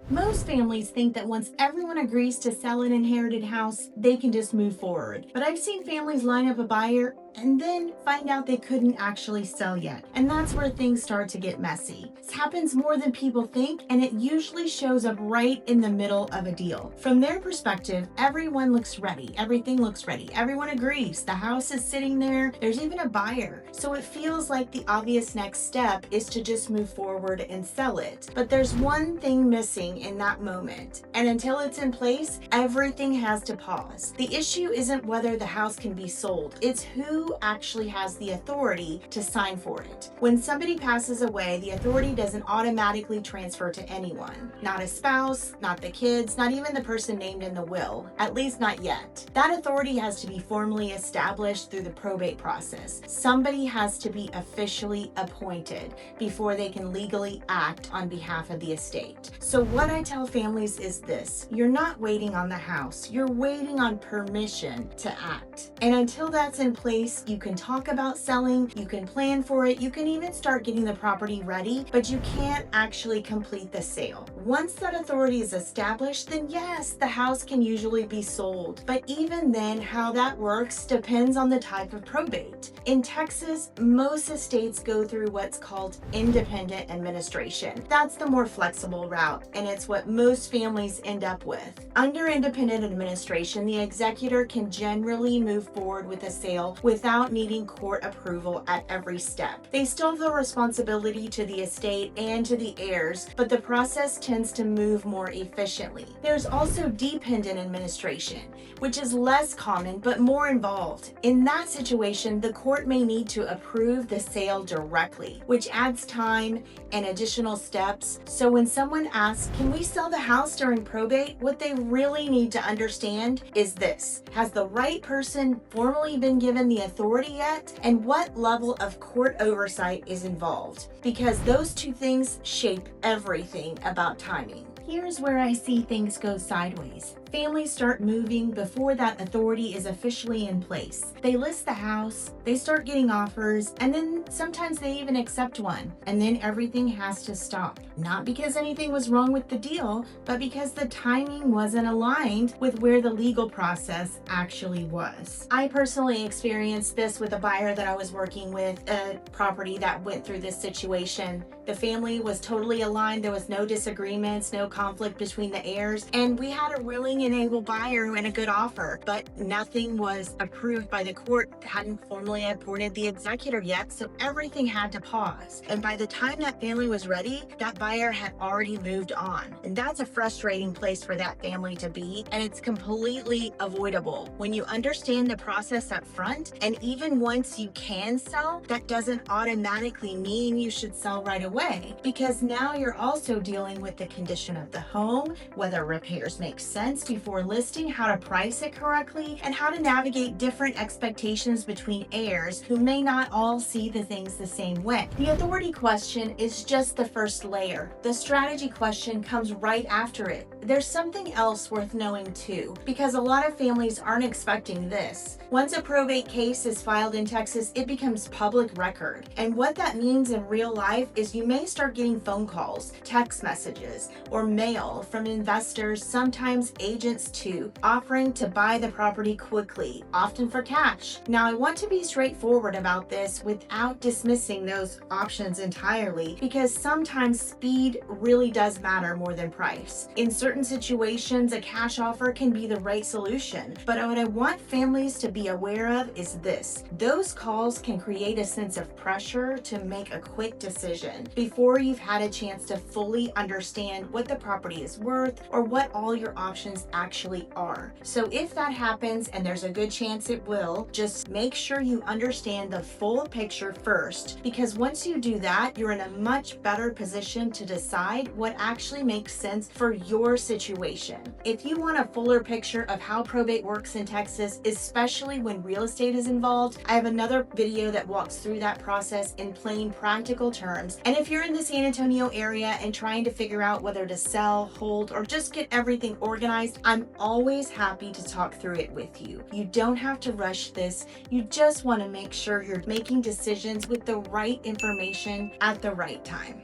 Most families think that once everyone agrees to sell an inherited house, they can just move forward. But I've seen families line up a buyer and then find out they couldn't actually sell yet. And that's where things start to get messy. This happens more than people think, and it usually shows up right in the middle of a deal. From their perspective, everyone looks ready. Everything looks ready. Everyone agrees. The house is sitting there. There's even a buyer. So it feels like the obvious next step is to just move forward and sell it. But there's one thing missing in that moment. And until it's in place, everything has to pause. The issue isn't whether the house can be sold. It's who actually has the authority to sign for it. When somebody passes away, the authority doesn't automatically transfer to anyone. Not a spouse, not the kids, not even the person named in the will. At least not yet. That authority has to be formally established through the probate process. Somebody has to be officially appointed before they can legally act on behalf of the estate. So what I tell families is this: you're not waiting on the house, you're waiting on permission to act. And until that's in place, you can talk about selling, you can plan for it, you can even start getting the property ready, but you can't actually complete the sale. Once that authority is established, then yes, the house can usually be sold. But even then, how that works depends on the type of probate. In Texas, most estates go through what's called independent administration. That's the more flexible route, and it's what most families end up with. Under independent administration, the executor can generally move forward with a sale without needing court approval at every step. They still have the responsibility to the estate and to the heirs, but the process tends to move more efficiently. There's also dependent administration, which is less common but more involved. In that situation, the court may need to approve the sale directly, which adds time and additional steps. So when someone asks, "Can we sell the house during probate?" what they really need to understand is this: has the right person formally been given the authority yet? And what level of court oversight is involved? Because those two things shape everything about timing. Here's where I see things go sideways. Families start moving before that authority is officially in place. They list the house, they start getting offers, and then sometimes they even accept one. And then everything has to stop. Not because anything was wrong with the deal, but because the timing wasn't aligned with where the legal process actually was. I personally experienced this with a buyer that I was working with, a property that went through this situation. The family was totally aligned. There was no disagreements, no conflict between the heirs, and we had a willing and able buyer and a good offer, but nothing was approved by the court. Hadn't formally appointed the executor yet, so everything had to pause. And by the time that family was ready, that buyer had already moved on. And that's a frustrating place for that family to be, and it's completely avoidable. When you understand the process up front, and even once you can sell, that doesn't automatically mean you should sell right away, because now you're also dealing with the condition of the home, whether repairs make sense before listing, how to price it correctly, and how to navigate different expectations between heirs who may not all see the things the same way. The authority question is just the first layer. The strategy question comes right after it. There's something else worth knowing too, because a lot of families aren't expecting this. Once a probate case is filed in Texas, it becomes public record. And what that means in real life is you may start getting phone calls, text messages, or mail from investors, sometimes agents too, offering to buy the property quickly, often for cash. Now, I want to be straightforward about this without dismissing those options entirely, because sometimes speed really does matter more than price. In certain situations, a cash offer can be the right solution, but what I want families to be aware of is this: those calls can create a sense of pressure to make a quick decision before you've had a chance to fully understand what the property is worth or what all your options actually are. So if that happens, and there's a good chance it will, just make sure you understand the full picture first, because once you do that, you're in a much better position to decide what actually makes sense for your situation. If you want a fuller picture of how probate works in Texas, especially when real estate is involved, I have another video that walks through that process in plain practical terms. And if you're in the San Antonio area and trying to figure out whether to sell, hold, or just get everything organized, I'm always happy to talk through it with you. You don't have to rush this. You just want to make sure you're making decisions with the right information at the right time.